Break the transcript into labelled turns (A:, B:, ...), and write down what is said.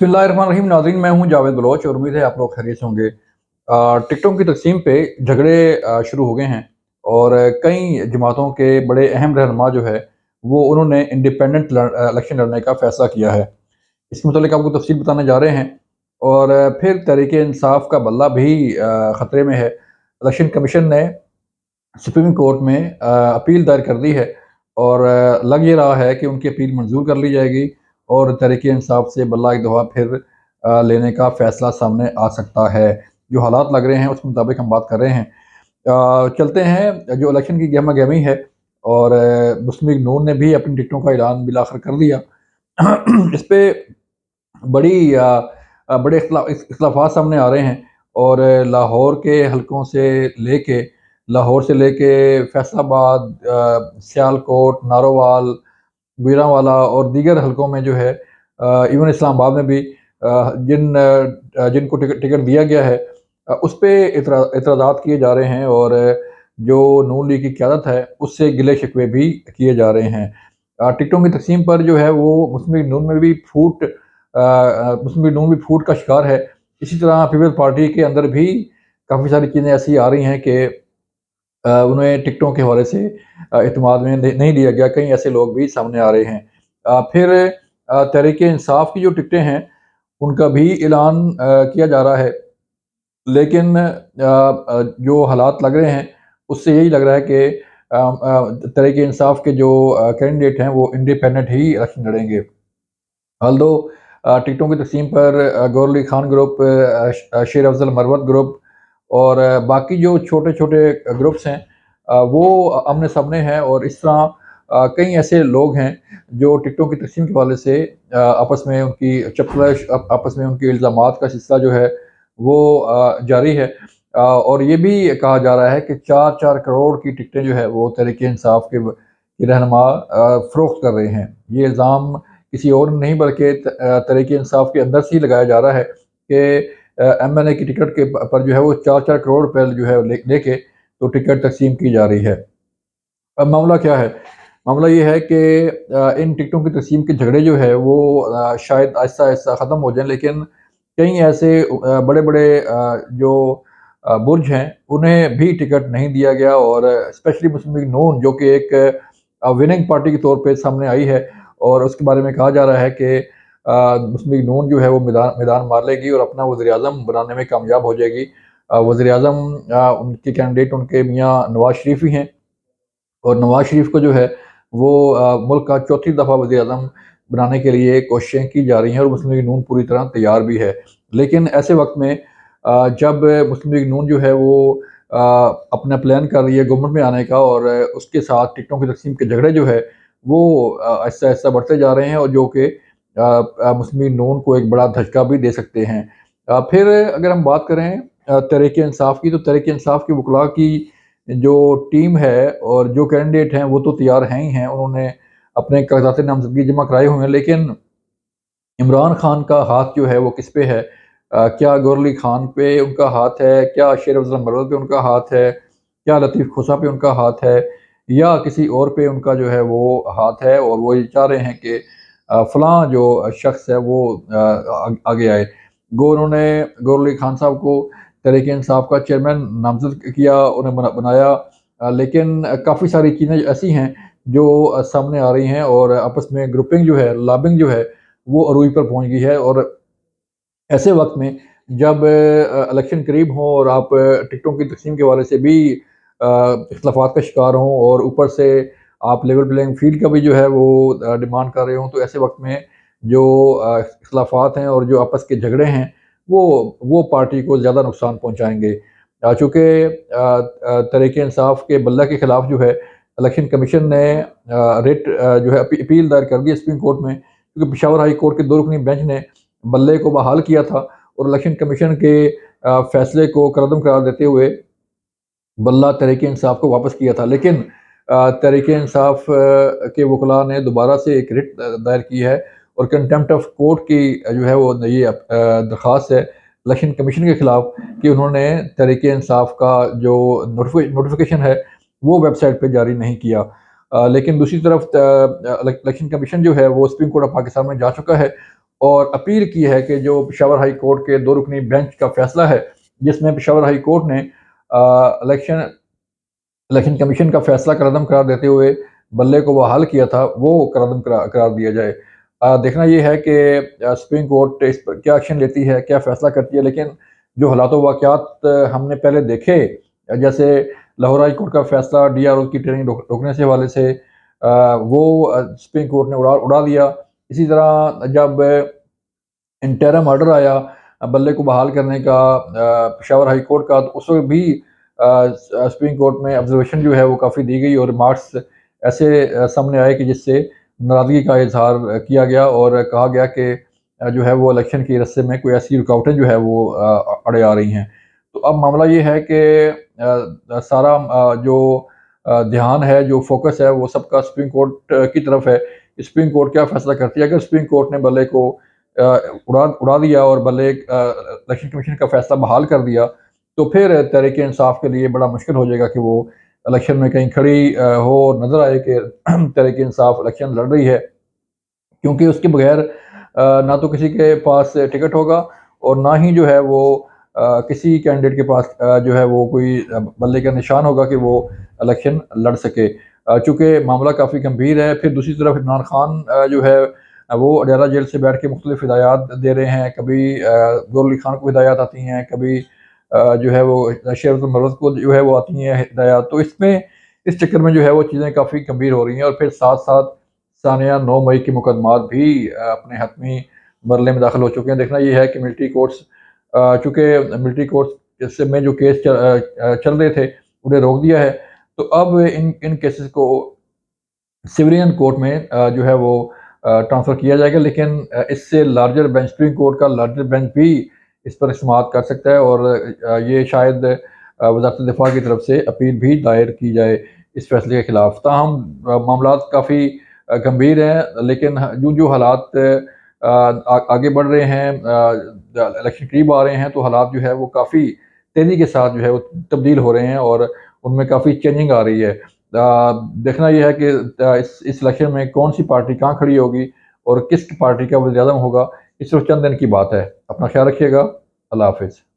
A: बिस्मिल्लाहिर्रहमानिर्रहीम। नाज़रीन, मैं हूं जावेद बलोच और उम्मीद है आप लोग खैरियत से होंगे। टिकटों की तकसीम पे झगड़े शुरू हो गए हैं और कई जमातों के बड़े अहम रहनुमा जो है वो उन्होंने इंडिपेंडेंट इलेक्शन लड़ने का फ़ैसला किया है। इसके मुतालिक आपको तफसील बताने जा रहे हैं। और फिर तहरीक इंसाफ का बल्ला भी ख़तरे में है। इलेक्शन कमीशन ने सुप्रीम कोर्ट में अपील दायर कर दी है और लग ये रहा है कि उनकी अपील मंजूर कर ली जाएगी और तहरीक इंसाफ से बल्ला एक दफ़ा फिर लेने का फ़ैसला सामने आ सकता है। जो हालात लग रहे हैं उसके मुताबिक हम बात कर रहे हैं। चलते हैं जो इलेक्शन की गहमा गहमी है। और मुस्लिम लीग नून ने भी अपनी टिकटों का ऐलान बिलाखिर कर दिया। इस पे बड़ी बड़े इख्तलाफात सामने आ रहे हैं। और लाहौर के हलकों से लेके फैसलाबाद, सियालकोट, नारोवाल, गुजरांवाला और दीगर हलकों में जो है इवन इस्लामाबाद में भी जिनको टिकट दिया गया है उस पे इतराज़ात किए जा रहे हैं। और जो नून लीग की क़यादत है उससे गिले शिकवे भी किए जा रहे हैं। टिकटों की तक़सीम पर जो है वो मुस्लिम लीग नून में भी मुस्लिम लीग नून भी फूट का शिकार है। इसी तरह पीपल्स पार्टी के अंदर भी काफ़ी सारी चीज़ें ऐसी आ रही हैं कि उन्हें टिकटों के हवाले से इत्मीनान में नहीं लिया गया। कई ऐसे लोग भी सामने आ रहे हैं। फिर तहरीक इंसाफ की जो टिकटें हैं उनका भी ऐलान किया जा रहा है। लेकिन जो हालात लग रहे हैं उससे यही लग रहा है कि तहरीक इंसाफ के जो कैंडिडेट हैं वो इंडिपेंडेंट ही इलेक्शन लड़ेंगे। ऑल्दो टिकटों की तक़सीम पर गौहर अली खान ग्रुप, शेर अफजल मरवत ग्रुप और बाकी जो छोटे-छोटे ग्रुप्स हैं वो आमने सामने हैं। और इस तरह कई ऐसे लोग हैं जो टिकटों की तक़सीम के हवाले से आपस में उनकी चपलश आपस में उनके इल्ज़ामात का सिलसिला जो है वो जारी है। और ये भी कहा जा रहा है कि 4-4 करोड़ की टिकटें जो है वो तहरीक इंसाफ के रहनुमा फ़रोख्त कर रहे हैं। ये इल्ज़ाम किसी और नहीं बल्कि तहरीक इंसाफ के अंदर से ही लगाया जा रहा है कि एमएनए की टिकट के पर जो है वो 4-4 करोड़ रुपए जो है लेके तो टिकट तक़सीम की जा रही है। अब मामला क्या है? मामला ये है कि इन टिकटों की तक़सीम के झगड़े जो है वो शायद आहिस्ता-आहिस्ता ख़त्म हो जाएँ। लेकिन कई ऐसे बड़े-बड़े जो बुर्ज हैं उन्हें भी टिकट नहीं दिया गया। और स्पेशली मुस्लिम लीग नून जो कि एक विनिंग पार्टी के तौर पे सामने आई है और उसके बारे में कहा जा रहा है कि मुस्लिम लीग नून जो है वो मैदान मैदान मार लेगी और अपना वज़ीर-ए-आज़म बनाने में कामयाब हो जाएगी। वज़ीर-ए-आज़म उनके कैंडिडेट उनके मियाँ नवाज़ शरीफ ही हैं। और नवाज़ शरीफ को जो है वो मुल्क का चौथी दफ़ा वज़ीर-ए-आज़म बनाने के लिए कोशिशें की जा रही हैं और मुस्लिम लीग नून पूरी तरह तैयार भी है। लेकिन ऐसे वक़्त में जब मुस्लिम लीग नून जो है वो अपना प्लान कर रही है गवर्नमेंट में आने का और उसके साथ टिकटों की तक़सीम के झगड़े जो है वो आहिस्ता-आहिस्ता बढ़ते जा रहे हैं और जो कि मुस्लिम लीग नून को एक बड़ा धचका भी दे सकते हैं। फिर अगर हम बात करें तहरीक इंसाफ की, तो तहरीक इंसाफ के वकला की जो टीम है और जो कैंडिडेट हैं वो तो तैयार हैं ही हैं। उन्होंने अपने कागज़ात नामज़दगी जमा कराए हुए हैं। लेकिन इमरान खान का हाथ जो है वो किस पे है? क्या गौहर अली खान पे उनका हाथ है? क्या शेर अफजल मरवत पे उनका हाथ है? क्या लतीफ़ खोसा पे उनका हाथ है? या किसी और पे उनका जो है वो हाथ है और वो ये चाह रहे हैं कि फ़लाँ जो शख़्स है वो आगे आए। उन्होंने गौहर अली खान साहब को तहरीक इंसाफ का चेयरमैन नामज़द किया, उन्हें बनाया। लेकिन काफ़ी सारी चीज़ें ऐसी हैं जो सामने आ रही हैं और आपस में ग्रुपिंग जो है, लॉबिंग जो है वो अरूज पर पहुँच गई है। और ऐसे वक़्त में जब इलेक्शन करीब हों और आप टिकटों की तक़सीम के हवाले से भी इख्तिलाफ़ात का शिकार हों और ऊपर से आप लेवल प्लेइंग फ़ील्ड का भी जो है वो डिमांड कर रहे हों, तो ऐसे वक़्त में जो इख्तिलाफ़ात हैं और जो आपस के झगड़े हैं वो पार्टी को ज़्यादा नुकसान पहुँचाएँगे। चूँकि तहरीक इंसाफ के बल्ला के ख़िलाफ़ जो है इलेक्शन कमीशन ने रिट जो है अपील दायर कर दी है सुप्रीम कोर्ट में, क्योंकि पेशावर हाई कोर्ट के 2 रुकनी बेंच ने बल्ले को बहाल किया था और इलेक्शन कमीशन के फैसले को कलअदम करार देते हुए बल्ला तहरीक इंसाफ को वापस किया था। लेकिन तहरीक इंसाफ के वकला ने दोबारा से एक रिट दायर की है और कंटेम्प्ट ऑफ कोर्ट की जो है वो ये दरख्वास्त है इलेक्शन कमीशन के ख़िलाफ़ कि उन्होंने तहरीक इंसाफ का जो नोटिफिकेशन है वो वेबसाइट पे जारी नहीं किया। लेकिन दूसरी तरफ इलेक्शन कमीशन जो है वो सुप्रीम कोर्ट ऑफ पाकिस्तान में जा चुका है اور اپیل کی ہے کہ جو پشاور ہائی کورٹ کے 2 رکنی بینچ کا فیصلہ ہے، جس میں پشاور ہائی کورٹ نے الیکشن کمیشن کا فیصلہ کالعدم قرار دیتے ہوئے بلے کو بحال کیا تھا، وہ کالعدم قرار دیا جائے۔ دیکھنا یہ ہے کہ سپریم کورٹ اس پر کیا ایکشن لیتی ہے، کیا فیصلہ کرتی ہے، لیکن جو حالات و واقعات ہم نے پہلے دیکھے، جیسے لاہور ہائی کورٹ کا فیصلہ ڈی آر او کی ٹریننگ روکنے سے حوالے سے، وہ سپریم کورٹ نے اڑا دیا۔ اسی طرح جب انٹرم آرڈر آیا بلے کو بحال کرنے کا پشاور ہائی کورٹ کا، تو اس وقت بھی سپریم کورٹ میں آبزرویشن جو ہے وہ کافی دی گئی، اور ریمارکس ایسے سامنے آئے کہ جس سے ناراضگی کا اظہار کیا گیا اور کہا گیا کہ جو ہے وہ الیکشن کے رستے میں کوئی ایسی رکاوٹیں جو ہے وہ اڑے آ رہی ہیں۔ تو اب معاملہ یہ ہے کہ سارا جو دھیان ہے، جو فوکس ہے، وہ سب کا سپریم کورٹ کی طرف ہے۔ سپریم کورٹ کیا فیصلہ کرتی ہے؟ اگر سپریم کورٹ نے بلے کو اڑا دیا اور بلے الیکشن کمیشن کا فیصلہ بحال کر دیا، تو پھر تحریک انصاف کے لیے بڑا مشکل ہو جائے گا کہ وہ الیکشن میں کہیں کھڑی ہو، نظر آئے کہ تحریک انصاف الیکشن لڑ رہی ہے، کیونکہ اس کے بغیر نہ تو کسی کے پاس ٹکٹ ہوگا، اور نہ ہی جو ہے وہ کسی کینڈیڈیٹ کے پاس جو ہے وہ کوئی بلے کا نشان ہوگا کہ وہ الیکشن لڑ سکے۔ چونکہ معاملہ کافی گمبھیر ہے۔ پھر دوسری طرف عمران خان جو ہے وہ اڈیالہ جیل سے بیٹھ کے مختلف ہدایات دے رہے ہیں، کبھی گور علی خان کو ہدایات آتی ہیں، کبھی جو ہے وہ شیرت المرد کو جو ہے وہ آتی ہیں ہدایات۔ تو اس چکر میں جو ہے وہ چیزیں کافی گمبھیر ہو رہی ہیں، اور پھر ساتھ ساتھ ثانیہ 9 مئی کے مقدمات بھی اپنے حتمی مرحلے میں داخل ہو چکے ہیں۔ دیکھنا یہ ہے کہ ملٹری کورٹس، چونکہ ملٹری کورٹس میں جو کیس چل رہے تھے انہیں روک دیا ہے، تو اب ان کیسز کو سویرین کورٹ میں جو ہے وہ ٹرانسفر کیا جائے گا، لیکن اس سے لارجر بینچ، سپریم کورٹ کا لارجر بینچ بھی اس پر سماعت کر سکتا ہے، اور یہ شاید وزارت دفاع کی طرف سے اپیل بھی دائر کی جائے اس فیصلے کے خلاف۔ تاہم معاملات کافی گمبھیر ہیں، لیکن جو حالات آگے بڑھ رہے ہیں، الیکشن قریب آ رہے ہیں، تو حالات جو ہے وہ کافی تیزی کے ساتھ جو ہے وہ تبدیل ہو رہے ہیں، اور ان میں کافی چینجنگ آ رہی ہے۔ دیکھنا یہ ہے کہ اس الیکشن میں کون سی پارٹی کہاں کھڑی ہوگی اور کس پارٹی کا وزیر اعظم ہوگا، اس وقت چند دن کی بات ہے۔ اپنا خیال رکھیے گا۔ اللہ حافظ۔